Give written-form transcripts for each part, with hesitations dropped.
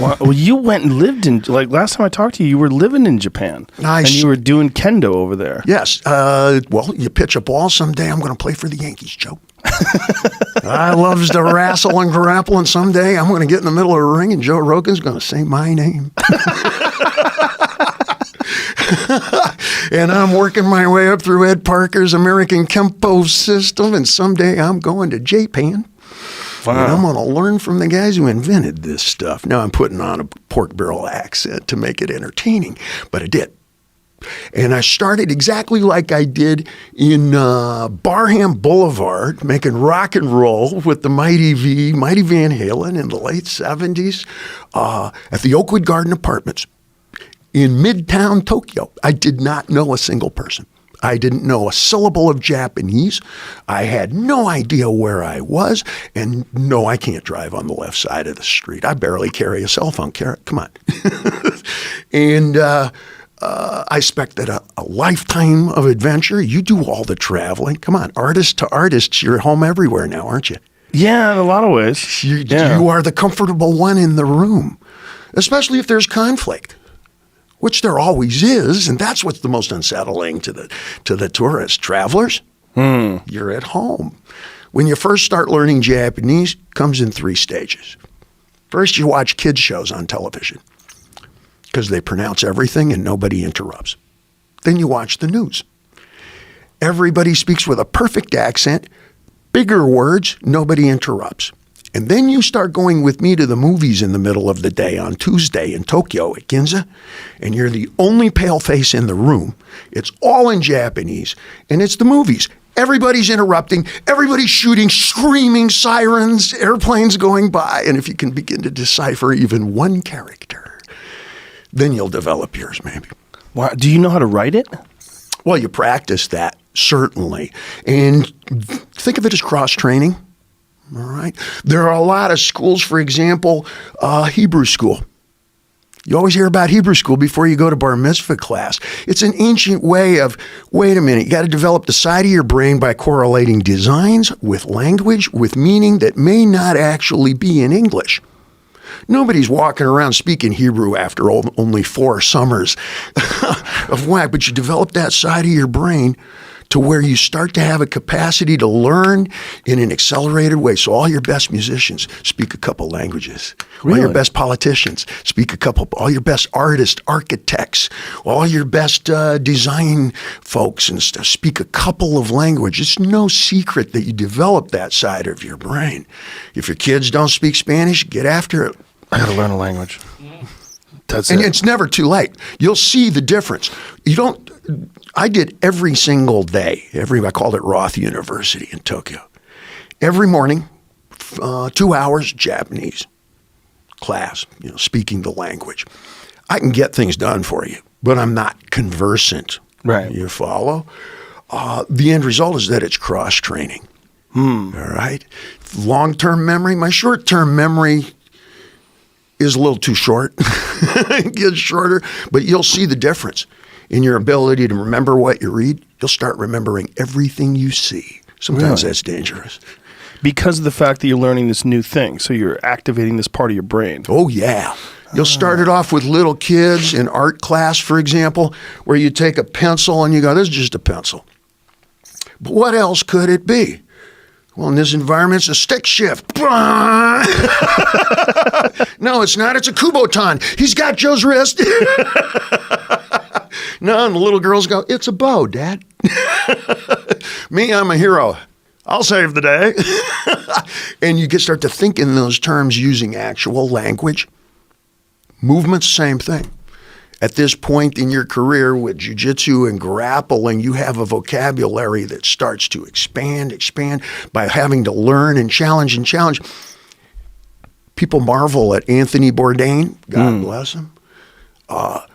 Well, you went and lived in, like last time I talked to you, you were living in Japan. And you were doing kendo over there. Yes. Well, you pitch a ball someday, I'm going to play for the Yankees, Joe. I loves to wrestle and grapple, and someday I'm going to get in the middle of a ring and Joe Rogan's going to say my name. And I'm working my way up through Ed Parker's American Kempo system, and someday I'm going to Japan. Wow. And I'm going to learn from the guys who invented this stuff. Now I'm putting on a pork barrel accent to make it entertaining, but I did. And I started exactly like I did in Barham Boulevard, making rock and roll with the Mighty Van Halen in the late 70s at the Oakwood Garden Apartments in Midtown Tokyo. I did not know a single person. I didn't know a syllable of Japanese. I had no idea where I was. And no, I can't drive on the left side of the street. I barely carry a cell phone. Come on. And I expected a lifetime of adventure. You do all the traveling. Come on, artist to artist, you're home everywhere now, aren't you? Yeah, in a lot of ways. You are the comfortable one in the room, especially if there's conflict, which there always is, and that's what's the most unsettling to the tourist travelers. You're at home. When you first start learning Japanese, it comes in 3 stages. First, you watch kids shows on television because they pronounce everything and nobody interrupts. Then you watch the news. Everybody speaks with a perfect accent, bigger words, nobody interrupts. And then you start going with me to the movies in the middle of the day on Tuesday in Tokyo at Ginza, and you're the only pale face in the room. It's all in Japanese, and it's the movies. Everybody's interrupting, everybody's shooting, screaming, sirens, airplanes going by, and if you can begin to decipher even one character, then you'll develop yours, maybe. Wow. Do you know how to write it? Well, you practice that, certainly. And think of it as cross-training, all right? There are a lot of schools, for example, Hebrew school. You always hear about Hebrew school before you go to bar mitzvah class. It's an ancient way of, wait a minute, you got to develop the side of your brain by correlating designs with language, with meaning that may not actually be in English. Nobody's walking around speaking Hebrew after only 4 summers of whack, but you develop that side of your brain to where you start to have a capacity to learn in an accelerated way. So all your best musicians speak a couple languages. Really? All your best politicians speak a couple. All your best artists, architects, all your best design folks and stuff speak a couple of languages. It's no secret that you develop that side of your brain. If your kids don't speak Spanish, get after it. I got to learn a language. And it's never too late. You'll see the difference. I did every single day. I called it Roth University in Tokyo. Every morning, 2 hours Japanese class, speaking the language. I can get things done for you, but I'm not conversant. Right. You follow? The end result is that it's cross-training. All right? Long-term memory. My short-term memory is a little too short. It gets shorter, but you'll see the difference in your ability to remember what you read. You'll start remembering everything you see. Sometimes that's dangerous. Because of the fact that you're learning this new thing, so you're activating this part of your brain. Oh, yeah. You'll start it off with little kids in art class, for example, where you take a pencil and you go, this is just a pencil. But what else could it be? Well, in this environment, it's a stick shift. No, it's not. It's a Kubotan. He's got Joe's wrist. No, and the little girls go, it's a bow, Dad. Me, I'm a hero. I'll save the day. And you start to think in those terms using actual language. Movements, same thing. At this point in your career with jiu-jitsu and grappling, you have a vocabulary that starts to expand by having to learn and challenge. People marvel at Anthony Bourdain, God bless him.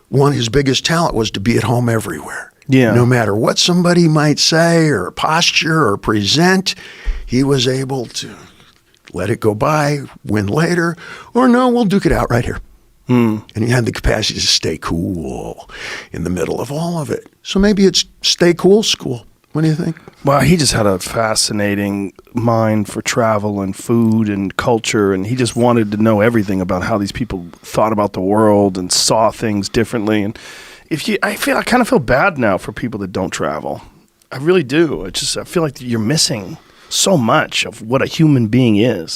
One of his biggest talent was to be at home everywhere. Yeah. No matter what somebody might say or posture or present, he was able to let it go by, win later, or no, we'll duke it out right here. And he had the capacity to stay cool in the middle of all of it. So maybe it's stay cool school. What do you think? Well, he just had a fascinating mind for travel and food and culture, and he just wanted to know everything about how these people thought about the world and saw things differently. And I kind of feel bad now for people that don't travel. I really do. I feel like you're missing so much of what a human being is.